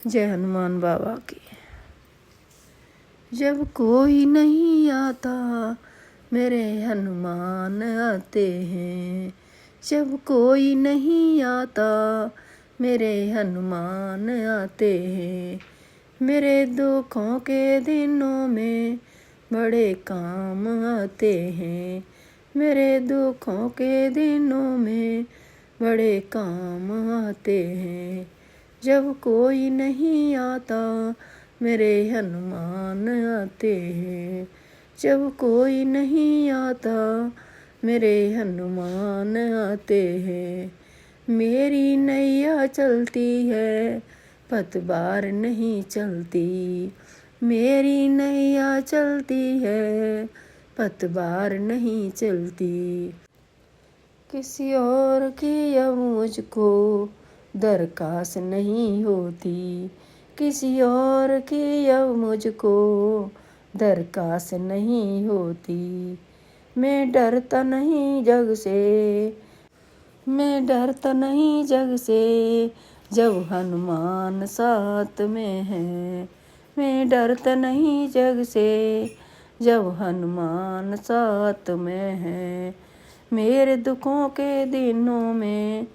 जय हनुमान बाबा की। जब कोई नहीं आता मेरे हनुमान आते हैं। जब कोई नहीं आता मेरे हनुमान आते हैं। मेरे दुखों के दिनों में बड़े काम आते हैं। मेरे दुखों के दिनों में बड़े काम आते हैं। जब कोई नहीं आता मेरे हनुमान आते हैं। जब कोई नहीं आता मेरे हनुमान आते हैं। मेरी नैया चलती है पतवार नहीं चलती। मेरी नैया चलती है पतवार नहीं चलती। किसी और की अब मुझको दरखास्त नहीं होती। किसी और की अब मुझको दरखास्त नहीं होती। मैं डरता नहीं जग से। मैं डरता नहीं जग से जब हनुमान साथ में है। मैं डरता नहीं जग से जब हनुमान साथ में है। मेरे दुखों के दिनों में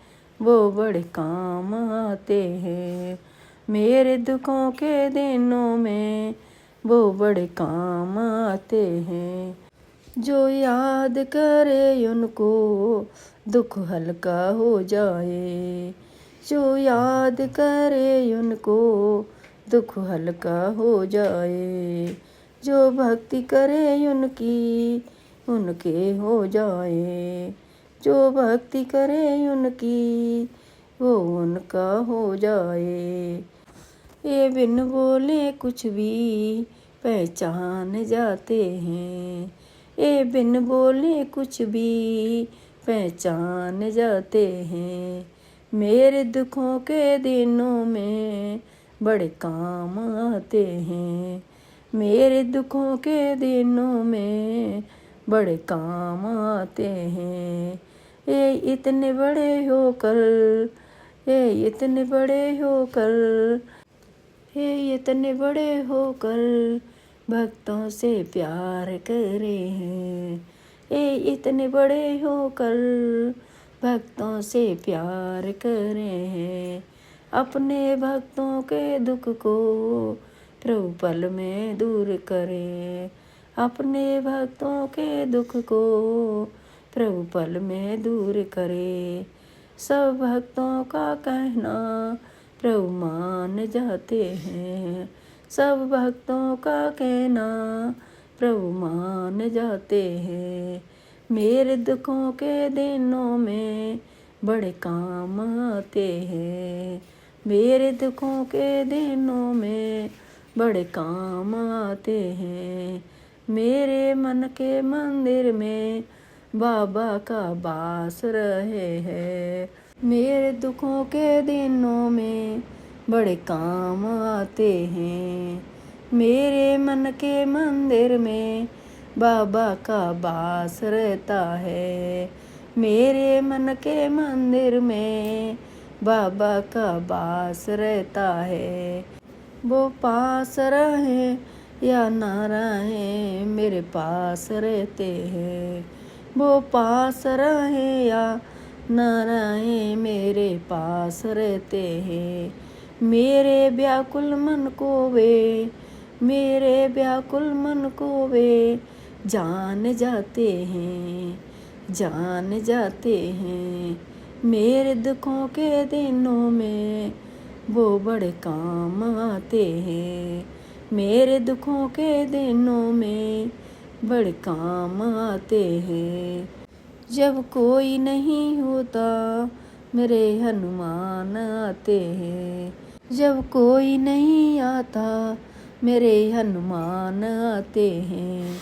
वो बड़े काम आते हैं। मेरे दुखों के दिनों में वो बड़े काम आते हैं। जो याद करे उनको दुख हल्का हो जाए। जो याद करे उनको दुख हल्का हो जाए। जो भक्ति करे उनके हो जाए। जो भक्ति करे उनकी वो उनका हो जाए। ये बिन बोले कुछ भी पहचान जाते हैं। ये बिन बोले कुछ भी पहचान जाते हैं। मेरे दुखों के दिनों में बड़े काम आते हैं। मेरे दुखों के दिनों में बड़े काम आते हैं। ये इतने बड़े होकर ये इतने बड़े होकर ये इतने बड़े होकर भक्तों से प्यार करे हैं। ये इतने बड़े होकर भक्तों से प्यार करे हैं। अपने भक्तों के दुख को प्रभु पल में दूर करे। अपने भक्तों के दुख को प्रभु पल में दूर करे। सब भक्तों का कहना प्रभु मान जाते हैं। सब भक्तों का कहना प्रभु मान जाते हैं। मेरे दुखों के दिनों में बड़े काम आते हैं। मेरे दुखों के दिनों में बड़े काम आते हैं। मेरे मन के मंदिर में बाबा का वास रहे हैं। मेरे दुखों के दिनों में बड़े काम आते हैं। मेरे मन के मंदिर में बाबा का वास रहता है। मेरे मन के मंदिर में बाबा का वास रहता है। वो पास रहे या ना रहे मेरे पास रहते हैं। वो पास रहे या ना रहे मेरे पास रहते हैं। मेरे व्याकुल मन को वे जान जाते हैं। जान जाते हैं। मेरे दुखों के दिनों में वो बड़े काम आते हैं। मेरे दुखों के दिनों में बड़े काम आते हैं। जब कोई नहीं होता मेरे हनुमान आते हैं। जब कोई नहीं आता मेरे हनुमान आते हैं।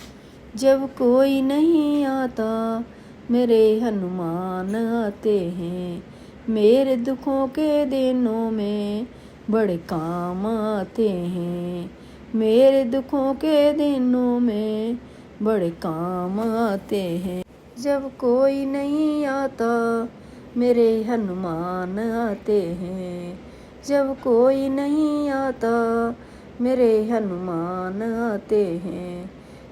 जब कोई नहीं आता मेरे हनुमान आते हैं। मेरे दुखों के दिनों में बड़े काम आते हैं। मेरे दुखों के दिनों में बड़े काम आते हैं। जब कोई नहीं आता मेरे हनुमान आते हैं। जब कोई नहीं आता मेरे हनुमान आते हैं।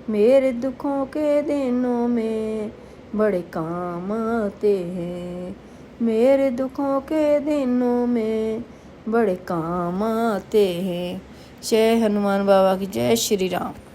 मेरे दुखों के दिनों में बड़े काम आते हैं। मेरे दुखों के दिनों में बड़े काम आते हैं। जय हनुमान बाबा की जय। श्री राम।